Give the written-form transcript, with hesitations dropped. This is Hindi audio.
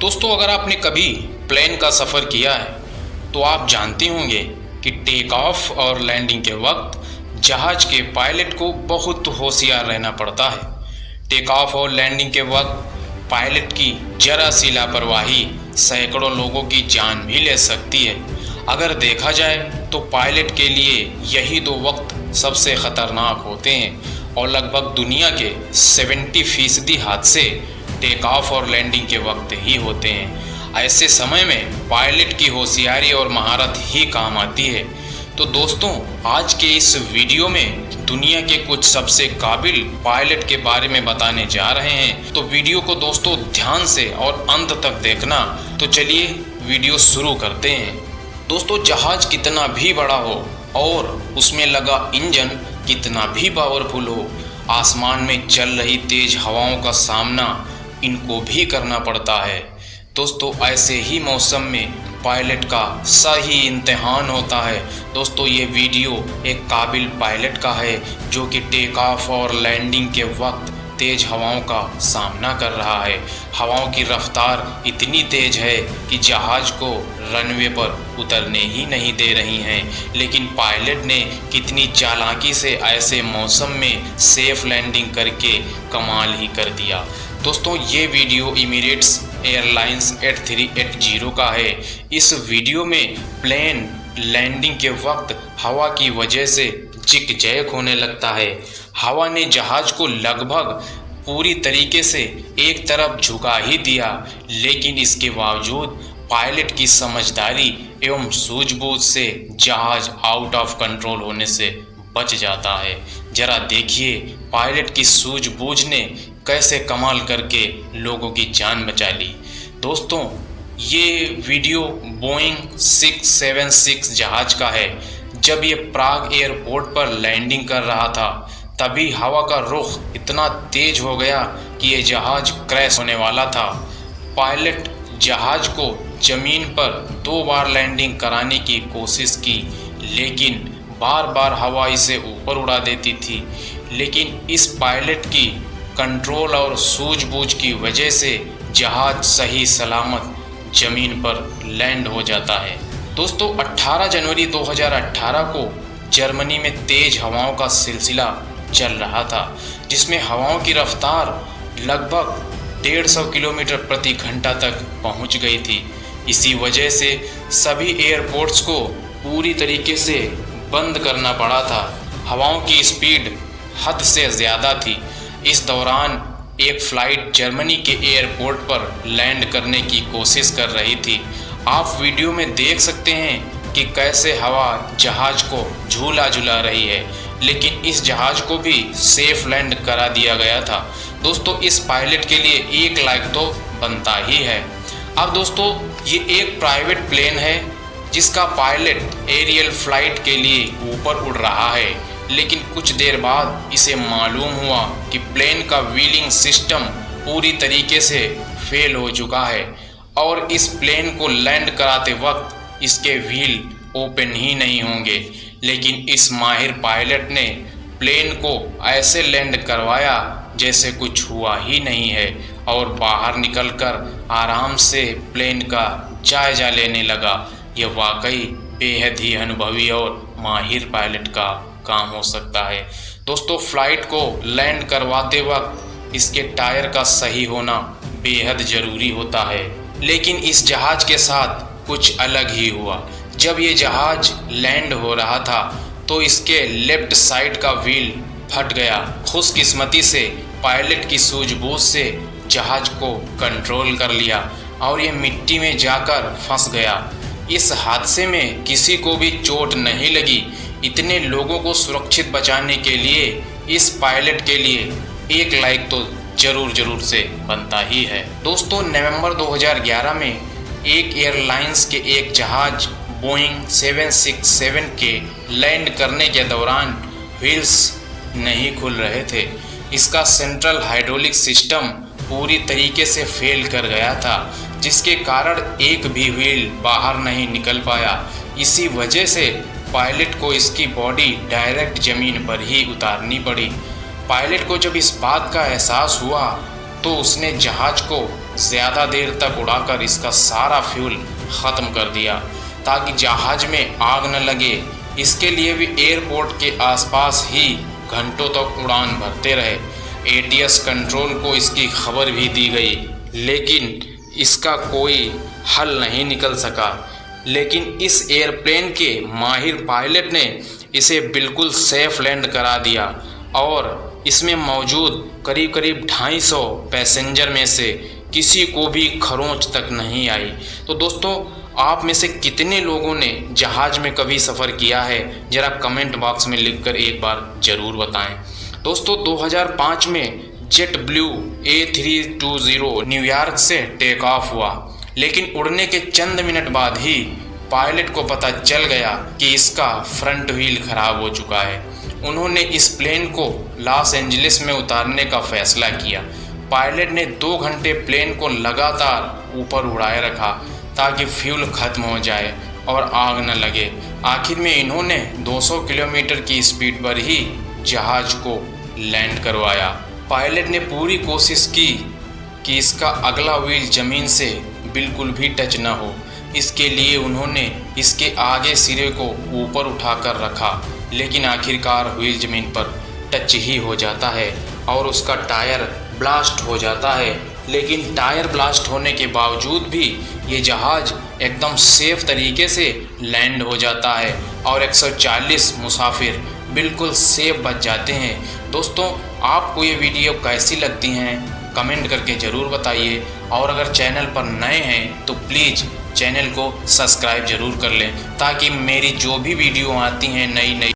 दोस्तों, अगर आपने कभी प्लेन का सफ़र किया है तो आप जानते होंगे कि टेक ऑफ और लैंडिंग के वक्त जहाज के पायलट को बहुत होशियार रहना पड़ता है। टेक ऑफ और लैंडिंग के वक्त पायलट की जरा सी लापरवाही सैकड़ों लोगों की जान भी ले सकती है। अगर देखा जाए तो पायलट के लिए यही दो वक्त सबसे ख़तरनाक होते हैं और लगभग दुनिया के 70% हादसे टेक ऑफ और लैंडिंग के वक्त ही होते हैं। ऐसे समय में पायलट की होशियारी और महारत ही काम आती है। तो दोस्तों, आज के इस वीडियो में दुनिया के कुछ सबसे काबिल पायलट के बारे में बताने जा रहे हैं। तो वीडियो को दोस्तों ध्यान से और अंत तक देखना। तो चलिए वीडियो शुरू करते हैं। दोस्तों, जहाज कितना भी बड़ा हो और उसमें लगा इंजन कितना भी पावरफुल हो, आसमान में चल रही तेज हवाओं का सामना इनको भी करना पड़ता है। दोस्तों, ऐसे ही मौसम में पायलट का सही इम्तिहान होता है। दोस्तों, ये वीडियो एक काबिल पायलट का है जो कि टेक ऑफ और लैंडिंग के वक्त तेज हवाओं का सामना कर रहा है। हवाओं की रफ्तार इतनी तेज है कि जहाज को रनवे पर उतरने ही नहीं दे रही हैं, लेकिन पायलट ने कितनी चालाकी से ऐसे मौसम में सेफ लैंडिंग करके कमाल ही कर दिया। दोस्तों, ये वीडियो एमिरेट्स एयरलाइंस 8380 का है। इस वीडियो में प्लेन लैंडिंग के वक्त हवा की वजह से जिग-जैग होने लगता है। हवा ने जहाज को लगभग पूरी तरीके से एक तरफ झुका ही दिया, लेकिन इसके बावजूद पायलट की समझदारी एवं सूझबूझ से जहाज आउट ऑफ कंट्रोल होने से बच जाता है। जरा देखिए पायलट की सूझबूझ ने कैसे कमाल करके लोगों की जान बचा ली। दोस्तों, ये वीडियो बोइंग 676 जहाज का है। जब ये प्राग एयरपोर्ट पर लैंडिंग कर रहा था तभी हवा का रुख इतना तेज हो गया कि ये जहाज क्रैश होने वाला था। पायलट जहाज को ज़मीन पर 2 बार लैंडिंग कराने की कोशिश की, लेकिन बार बार हवा इसे ऊपर उड़ा देती थी। लेकिन इस पायलट की कंट्रोल और सूझबूझ की वजह से जहाज सही सलामत ज़मीन पर लैंड हो जाता है। दोस्तों, 18 जनवरी 2018 को जर्मनी में तेज़ हवाओं का सिलसिला चल रहा था, जिसमें हवाओं की रफ्तार लगभग 150 किलोमीटर प्रति घंटा तक पहुंच गई थी। इसी वजह से सभी एयरपोर्ट्स को पूरी तरीके से बंद करना पड़ा था। हवाओं की स्पीड हद से ज़्यादा थी। इस दौरान एक फ़्लाइट जर्मनी के एयरपोर्ट पर लैंड करने की कोशिश कर रही थी। आप वीडियो में देख सकते हैं कि कैसे हवा जहाज को झूला झुला रही है, लेकिन इस जहाज को भी सेफ लैंड करा दिया गया था। दोस्तों, इस पायलट के लिए एक लाइक तो बनता ही है। अब दोस्तों, ये एक प्राइवेट प्लेन है जिसका पायलट एरियल फ्लाइट के लिए ऊपर उड़ रहा है, लेकिन कुछ देर बाद इसे मालूम हुआ कि प्लेन का व्हीलिंग सिस्टम पूरी तरीके से फेल हो चुका है और इस प्लेन को लैंड कराते वक्त इसके व्हील ओपन ही नहीं होंगे। लेकिन इस माहिर पायलट ने प्लेन को ऐसे लैंड करवाया जैसे कुछ हुआ ही नहीं है और बाहर निकलकर आराम से प्लेन का जायजा लेने लगा। यह वाकई बेहद ही अनुभवी और माहिर पायलट का काम हो सकता है। दोस्तों, फ्लाइट को लैंड करवाते वक्त इसके टायर का सही होना बेहद ज़रूरी होता है, लेकिन इस जहाज के साथ कुछ अलग ही हुआ। जब ये जहाज लैंड हो रहा था तो इसके लेफ्ट साइड का व्हील फट गया। खुशकिस्मती से पायलट की सूझबूझ से जहाज को कंट्रोल कर लिया और ये मिट्टी में जाकर फंस गया। इस हादसे में किसी को भी चोट नहीं लगी। इतने लोगों को सुरक्षित बचाने के लिए इस पायलट के लिए एक लाइक तो जरूर से बनता ही है। दोस्तों, नवंबर 2011 में एक एयरलाइंस के एक जहाज बोइंग 767 के लैंड करने के दौरान व्हील्स नहीं खुल रहे थे। इसका सेंट्रल हाइड्रोलिक सिस्टम पूरी तरीके से फेल कर गया था, जिसके कारण एक भी व्हील बाहर नहीं निकल पाया। इसी वजह से पायलट को इसकी बॉडी डायरेक्ट ज़मीन पर ही उतारनी पड़ी। पायलट को जब इस बात का एहसास हुआ तो उसने जहाज को ज़्यादा देर तक उड़ाकर इसका सारा फ्यूल ख़त्म कर दिया ताकि जहाज़ में आग न लगे। इसके लिए भी एयरपोर्ट के आसपास ही घंटों तक उड़ान भरते रहे। एटीएस कंट्रोल को इसकी खबर भी दी गई, लेकिन इसका कोई हल नहीं निकल सका। लेकिन इस एयरप्लेन के माहिर पायलट ने इसे बिल्कुल सेफ लैंड करा दिया और इसमें मौजूद करीब 250 पैसेंजर में से किसी को भी खरोंच तक नहीं आई। तो दोस्तों, आप में से कितने लोगों ने जहाज़ में कभी सफ़र किया है, ज़रा कमेंट बॉक्स में लिखकर एक बार ज़रूर बताएं। दोस्तों, 2005 में जेट ब्लू A320 न्यूयॉर्क से टेक ऑफ हुआ, लेकिन उड़ने के चंद मिनट बाद ही पायलट को पता चल गया कि इसका फ्रंट व्हील खराब हो चुका है। उन्होंने इस प्लेन को लॉस एंजलिस में उतारने का फैसला किया। पायलट ने 2 घंटे प्लेन को लगातार ऊपर उड़ाए रखा ताकि फ्यूल खत्म हो जाए और आग न लगे। आखिर में इन्होंने 200 किलोमीटर की स्पीड पर ही जहाज़ को लैंड करवाया। पायलट ने पूरी कोशिश की कि इसका अगला व्हील ज़मीन से बिल्कुल भी टच न हो। इसके लिए उन्होंने इसके आगे सिरे को ऊपर उठाकर रखा, लेकिन आखिरकार व्हील ज़मीन पर टच ही हो जाता है और उसका टायर ब्लास्ट हो जाता है। लेकिन टायर ब्लास्ट होने के बावजूद भी ये जहाज़ एकदम सेफ तरीके से लैंड हो जाता है और 140 मुसाफिर बिल्कुल सेफ बच जाते हैं। दोस्तों, आपको ये वीडियो कैसी लगती हैं कमेंट करके ज़रूर बताइए, और अगर चैनल पर नए हैं तो प्लीज़ चैनल को सब्सक्राइब ज़रूर कर लें ताकि मेरी जो भी वीडियो आती हैं नई